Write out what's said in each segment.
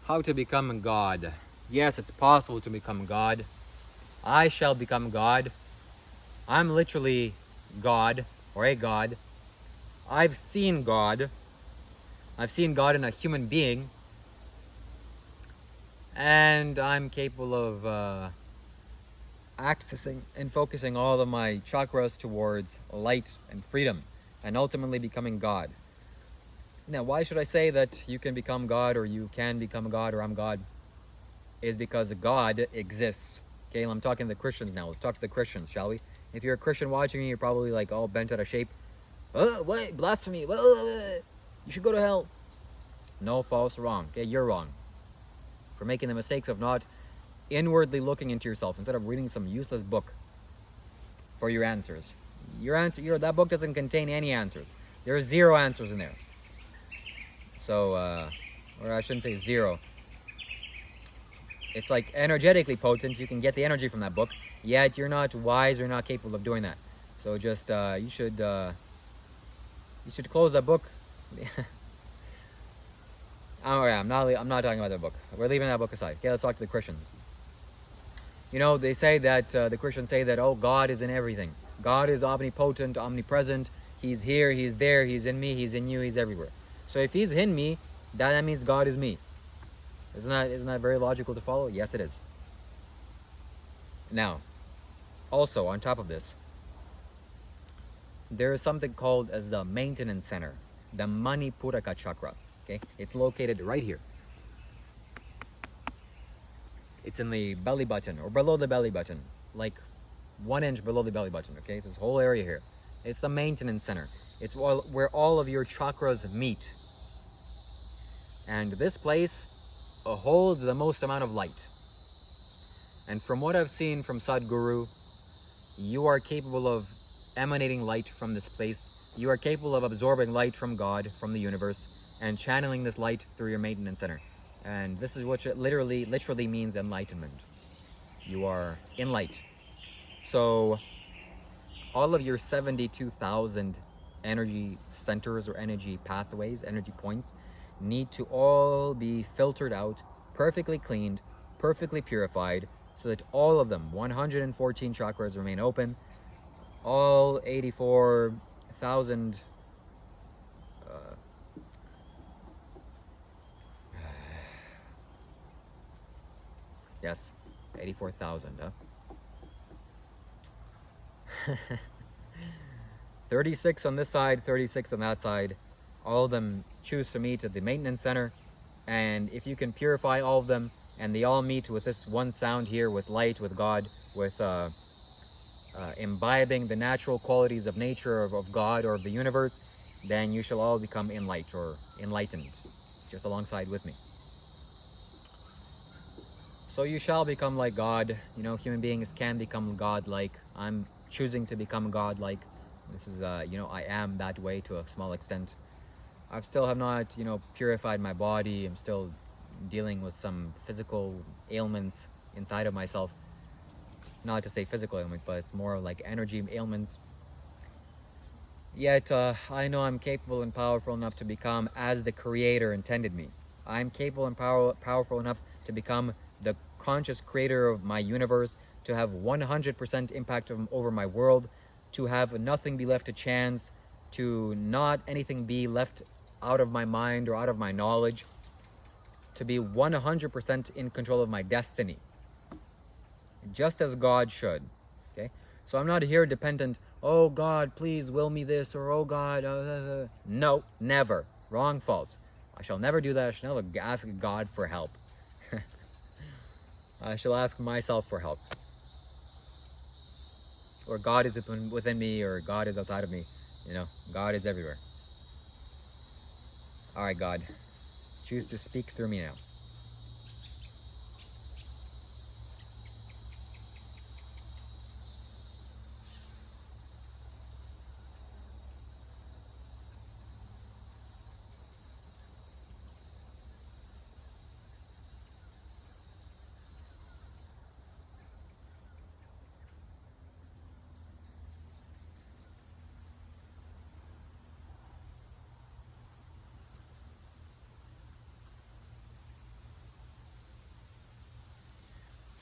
How to become a god. Yes, it's possible to become God. I shall become God. I'm literally God, or a god. I've seen God. I've seen God in a human being. And I'm capable of accessing and focusing all of my chakras towards light and freedom, and ultimately becoming God. Now, why should I say that you can become God, or you can become God, or I'm God? Is because God exists. Okay, I'm talking to the Christians now. Let's talk to the Christians, shall we? If you're a Christian watching me, you're probably like all bent out of shape. What? Blasphemy. You should go to hell. No, false, wrong. Okay, you're wrong. For making the mistakes of not inwardly looking into yourself instead of reading some useless book for your answers. That book doesn't contain any answers. There are zero answers in there. So, or I shouldn't say zero. It's like energetically potent. You can get the energy from that book, yet you're not wise or not capable of doing that. So just you should close that book. I'm not talking about that book. We're leaving that book aside. Okay, let's talk to the Christians. You know, they say that the Christians say that, oh, God is in everything. God is omnipotent, omnipresent. He's here, he's there, he's in me, he's in you, he's everywhere. So if he's in me, that means God is me. Isn't that very logical to follow? Yes, it is. Now, also on top of this, there is something called as the maintenance center, the Manipuraka chakra. Okay, it's located right here. It's in the belly button or below the belly button, like 1 inch below the belly button. Okay, so this whole area here. It's the maintenance center. It's where all of your chakras meet. And this place holds the most amount of light. And from what I've seen from Sadhguru, you are capable of emanating light from this place. You are capable of absorbing light from God, from the universe, and channeling this light through your maintenance center. And this is what it literally means enlightenment. You are in light. So all of your 72,000 energy centers or energy pathways, energy points, need to all be filtered out, perfectly cleaned, perfectly purified, so that all of them, 114 chakras, remain open. All 84,000 yes, 84,000, huh? 36 on this side, 36 on that side. All of them choose to meet at the maintenance center. And if you can purify all of them, and they all meet with this one sound here, with light, with God, with imbibing the natural qualities of nature, of God, or of the universe, then you shall all become enlightened, or enlightened, just alongside with me. So you shall become like God. You know, human beings can become God-like. I'm choosing to become God-like. This is, you know, I am that way to a small extent. I still have not, you know, purified my body. I'm still dealing with some physical ailments inside of myself. Not to say physical ailments, but it's more like energy ailments. Yet, I know I'm capable and powerful enough to become as the Creator intended me. I'm capable and powerful enough to become the conscious creator of my universe, to have 100% impact over my world, to have nothing be left to chance, to not anything be left out of my mind or out of my knowledge, to be 100% in control of my destiny, just as God should. Okay? So I'm not here dependent, oh God, please will me this, or oh God, no, never. Wrong, false. I shall never do that. I shall never ask God for help. I shall ask myself for help. Or God is within me, or God is outside of me. You know, God is everywhere. Alright, God, choose to speak through me now.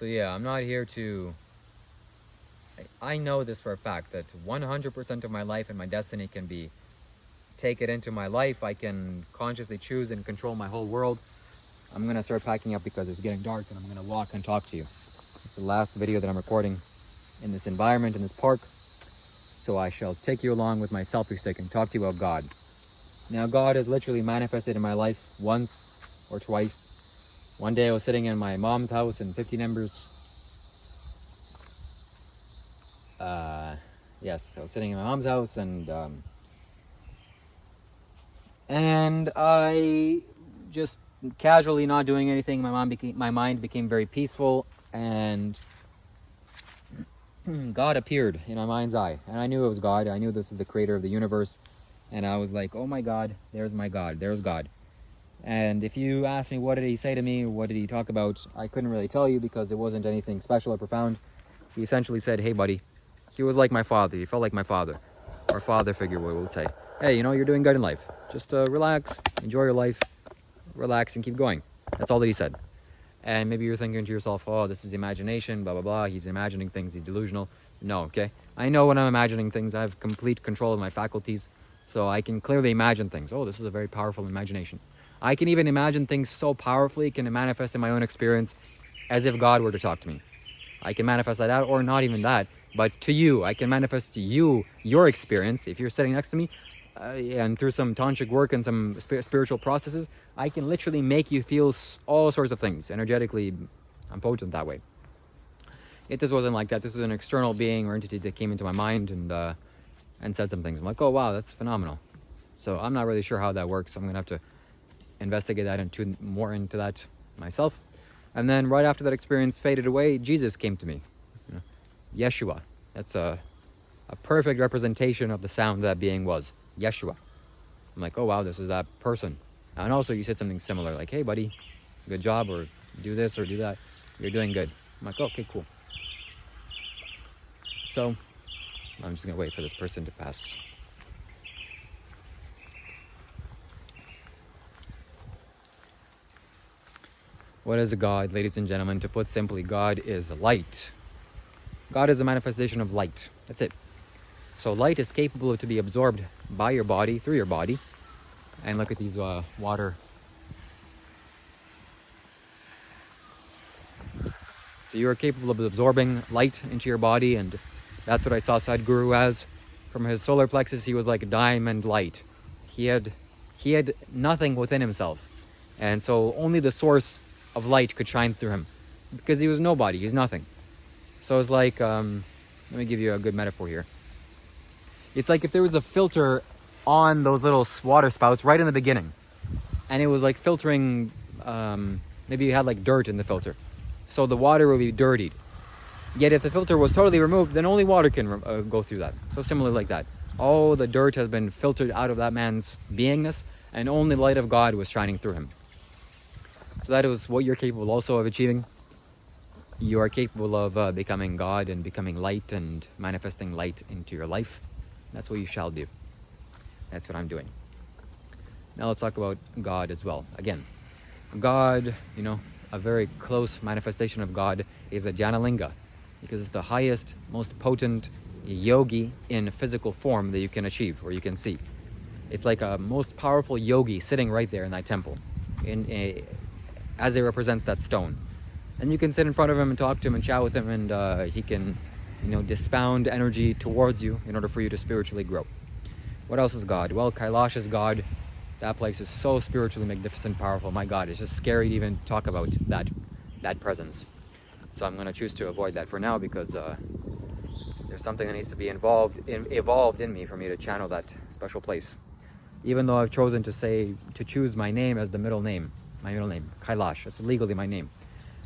So yeah, I'm not here to... I know this for a fact, that 100% of my life and my destiny can be take it into my life. I can consciously choose and control my whole world. I'm gonna start packing up because it's getting dark, and I'm gonna walk and talk to you. It's the last video that I'm recording in this environment, in this park. So I shall take you along with my selfie stick and talk to you about God. Now, God has literally manifested in my life once or twice. One day I was sitting in my mom's house in 15 Embers. Yes, I was sitting in my mom's house, and I just casually not doing anything. My mind became very peaceful, and God appeared in my mind's eye, and I knew it was God. I knew this is the creator of the universe, and I was like, oh my God, there's my God, there's God. And if you ask me what did he say to me, what did he talk about, I couldn't really tell you because it wasn't anything special or profound. He essentially said, hey buddy, he was like my father, he felt like my father, or father figure would say, hey, you know, you're doing good in life, just relax, enjoy your life, relax and keep going. That's all that he said. And maybe you're thinking to yourself, oh, this is imagination, blah blah blah, he's imagining things, he's delusional. No, okay, I know when I'm imagining things, I have complete control of my faculties, so I can clearly imagine things. Oh, this is a very powerful imagination. I can even imagine things so powerfully, it can manifest in my own experience as if God were to talk to me. I can manifest that out, or not even that, but to you. I can manifest to you your experience. If you're sitting next to me, and through some tantric work and some spiritual processes, I can literally make you feel all sorts of things. Energetically, I'm potent that way. This wasn't like that. This is an external being or entity that came into my mind and said some things. I'm like, oh wow, that's phenomenal. So I'm not really sure how that works. I'm gonna have to investigate that more into that myself. And then right after that experience faded away, Jesus came to me. You know, Yeshua. That's a perfect representation of the sound that being was. Yeshua. I'm like, oh wow, this is that person. And also you said something similar, like, hey buddy, good job, or do this or do that. You're doing good. I'm like, okay, cool. So I'm just gonna wait for this person to pass. What is a God, ladies and gentlemen? To put simply, God is light. God is a manifestation of light. That's it. So light is capable to be absorbed by your body, through your body. And look at these water. So you are capable of absorbing light into your body, and that's what I saw Sadhguru as. From his solar plexus, he was like diamond light. He had nothing within himself. And so only the source of light could shine through him, because he was nobody, he's nothing. So it's like, let me give you a good metaphor here. It's like if there was a filter on those little water spouts right in the beginning, and it was like filtering, maybe you had like dirt in the filter, so the water will be dirtied. Yet if the filter was totally removed, then only water can go through that. So similar like that. All the dirt has been filtered out of that man's beingness, and only light of God was shining through him. So that is what you're capable also of achieving. You are capable of becoming God and becoming light and manifesting light into your life. That's what you shall do. That's what I'm doing. Now let's talk about God as well. Again, God, you know, a very close manifestation of God is a Jnanalinga, because it's the highest, most potent yogi in physical form that you can achieve or you can see. It's like a most powerful yogi sitting right there in that temple, as it represents that stone. And you can sit in front of him and talk to him and chat with him, and he can, you know, dispound energy towards you in order for you to spiritually grow. What else is God? Well, Kailash is God. That place is so spiritually magnificent, powerful. My God, it's just scary to even talk about that presence. So I'm going to choose to avoid that for now, because there's something that needs to be evolved in me for me to channel that special place. Even though I've chosen to choose my name as the middle name, my middle name, Kailash. That's legally my name.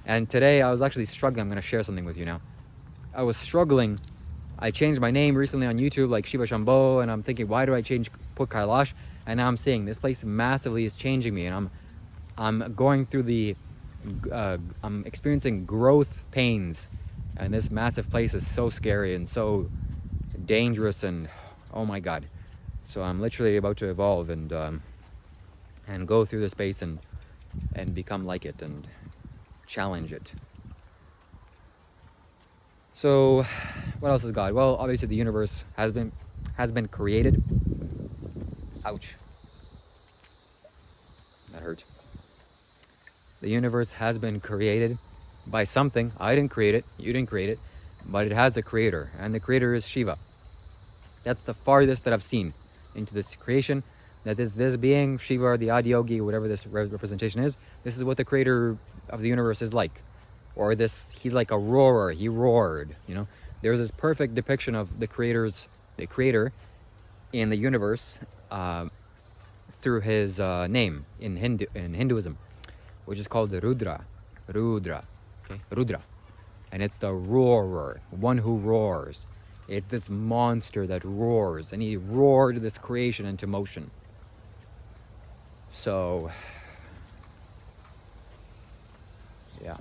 And today I was actually struggling. I'm going to share something with you now. I was struggling. I changed my name recently on YouTube, like Shiva Shambho, and I'm thinking, why do I put Kailash? And now I'm seeing this place massively is changing me, and I'm going through I'm experiencing growth pains, and this massive place is so scary and so dangerous, and oh my God. So I'm literally about to evolve and go through the space and become like it and challenge it. So, what else is God? Well, obviously the universe has been created. Ouch. That hurt. The universe has been created by something. I didn't create it. You didn't create it. But it has a creator. And the creator is Shiva. That's the farthest that I've seen into this creation. That this being, Shiva or the Adiyogi, or whatever this representation is, this is what the creator of the universe is like. Or he's like a roarer. He roared, you know. There's this perfect depiction of the creator in the universe through his name in Hinduism, which is called the Rudra, okay, Rudra, and it's the roarer, one who roars. It's this monster that roars, and he roared this creation into motion. So, yeah.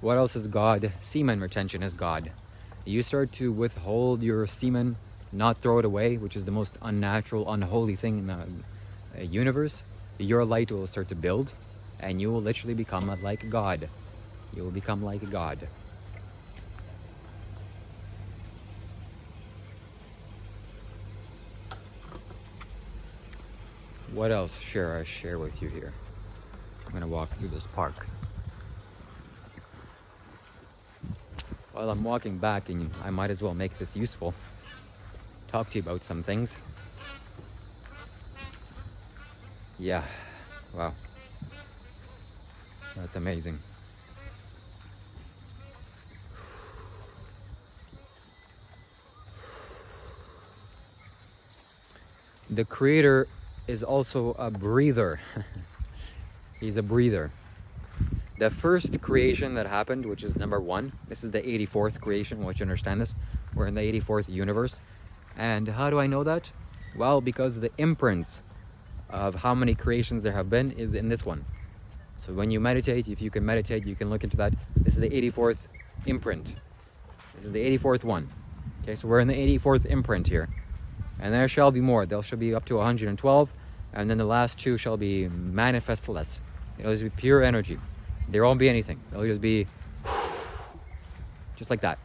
What else is God? Semen retention is God. You start to withhold your semen, not throw it away, which is the most unnatural, unholy thing in the universe. Your light will start to build, and you will literally become like God. You will become like God. What else should I share with you here? I'm gonna walk through this park. While I'm walking back, and I might as well make this useful, talk to you about some things. Yeah, wow. That's amazing. The creator is also a breather. He's a breather. The first creation that happened, which is number 1, this is the 84th creation. I want you to understand this. We're in the 84th universe. And how do I know that? Well, because the imprints of how many creations there have been is in this one. So when you meditate, if you can meditate, you can look into that. This is the 84th imprint. This is the 84th one. Okay, so we're in the 84th imprint here. And there shall be more. There shall be up to 112. And then the last 2 shall be manifestless. It'll just be pure energy. There won't be anything. It'll just be just like that.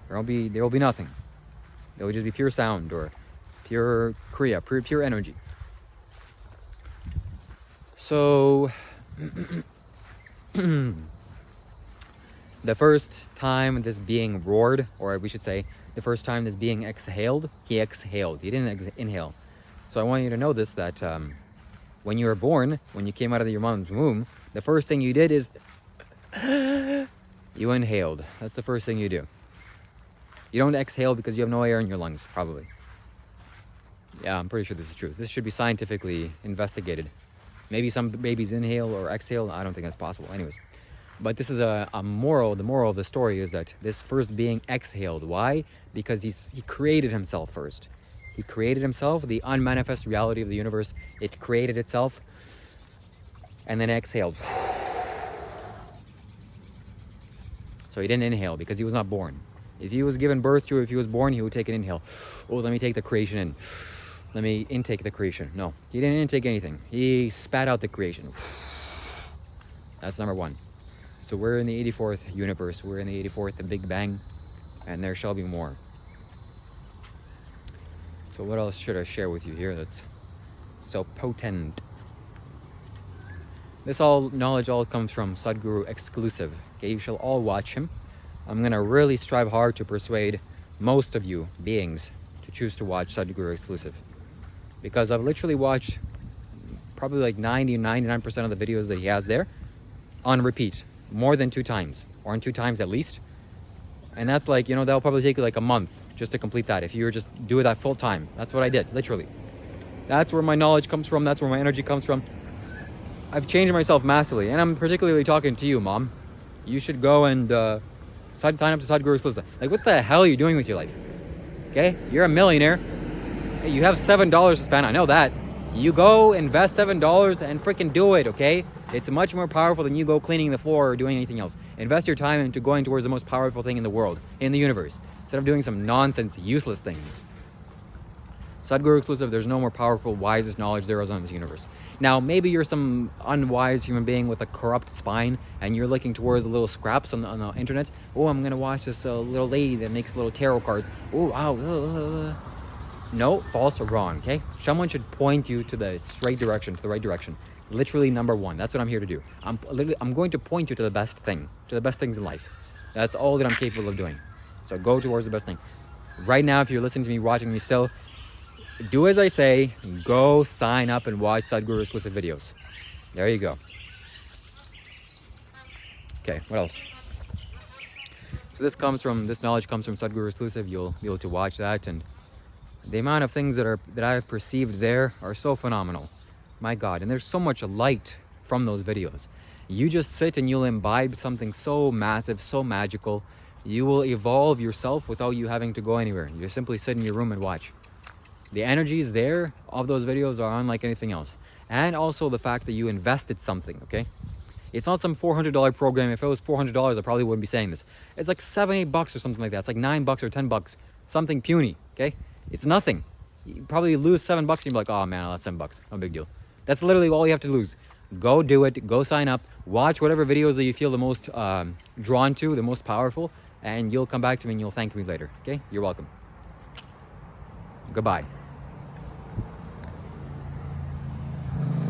There will be nothing. It will just be pure sound or pure kriya, pure energy. So the first time this being roared, or we should say the first time this being exhaled, he exhaled. He didn't inhale. So I want you to know this, that when you were born, when you came out of your mom's womb, the first thing you did is you inhaled. That's the first thing you do. You don't exhale because you have no air in your lungs, probably. Yeah, I'm pretty sure this is true. This should be scientifically investigated. Maybe some babies inhale or exhale. I don't think that's possible. Anyways. But this is a moral. The moral of the story is that this first being exhaled. Why? Because he created himself first. He created himself, the unmanifest reality of the universe. It created itself and then exhaled. So he didn't inhale because he was not born. If he was given birth to, if he was born, he would take an inhale. Oh, let me take the creation in. Let me intake the creation. No, he didn't intake anything. He spat out the creation. That's number 1. So we're in the 84th universe. We're in the 84th, the Big Bang, and there shall be more. So what else should I share with you here that's so potent? This knowledge all comes from Sadhguru exclusive. Okay, you shall all watch him. I'm gonna really strive hard to persuade most of you beings to choose to watch Sadhguru exclusive, because I've literally watched probably like 99% of the videos that he has there on repeat, more than 2 times, or in 2 times at least. And that's like, you know, that'll probably take you like a month just to complete that if you were just do that full time. That's what I did, literally. That's where my knowledge comes from. That's where my energy comes from. I've changed myself massively, and I'm particularly talking to you, Mom. You should go and sign up to Sadhguru exclusive. Like, what the hell are you doing with your life? Okay, you're a millionaire. You have $7 to spend. I know that. You go invest $7 and freaking do it, okay? It's much more powerful than you go cleaning the floor or doing anything else. Invest your time into going towards the most powerful thing in the world, in the universe, instead of doing some nonsense, useless things. Sadhguru exclusive, there's no more powerful, wisest knowledge there is on this universe. Now, maybe you're some unwise human being with a corrupt spine and you're looking towards the little scraps on the internet. Oh, I'm going to watch this little lady that makes little tarot cards. Oh, wow. No, false or wrong, okay? Someone should point you to the straight direction, to the right direction. Literally number one. That's what I'm here to do. I'm going to point you to the best thing, to the best things in life. That's all that I'm capable of doing. So go towards the best thing. Right now, if you're listening to me, watching me still, do as I say. Go sign up and watch Sadhguru exclusive videos. There you go. Okay, what else? So this knowledge comes from Sadhguru exclusive. You'll be able to watch that, and the amount of things that I've perceived there are so phenomenal. My God, and there's so much light from those videos. You just sit and you'll imbibe something so massive, so magical. You will evolve yourself without you having to go anywhere. You just simply sit in your room and watch. The energies there of those videos are unlike anything else. And also the fact that you invested something, okay? It's not some $400 program. If it was $400, I probably wouldn't be saying this. It's like $7, $8 or something like that. It's like $9 or $10, something puny, okay? It's nothing. You probably lose $7 and you'll be like, oh man, that's $7, no big deal. That's literally all you have to lose. Go do it, go sign up, watch whatever videos that you feel the most drawn to, the most powerful, and you'll come back to me and you'll thank me later, okay? You're welcome. Goodbye.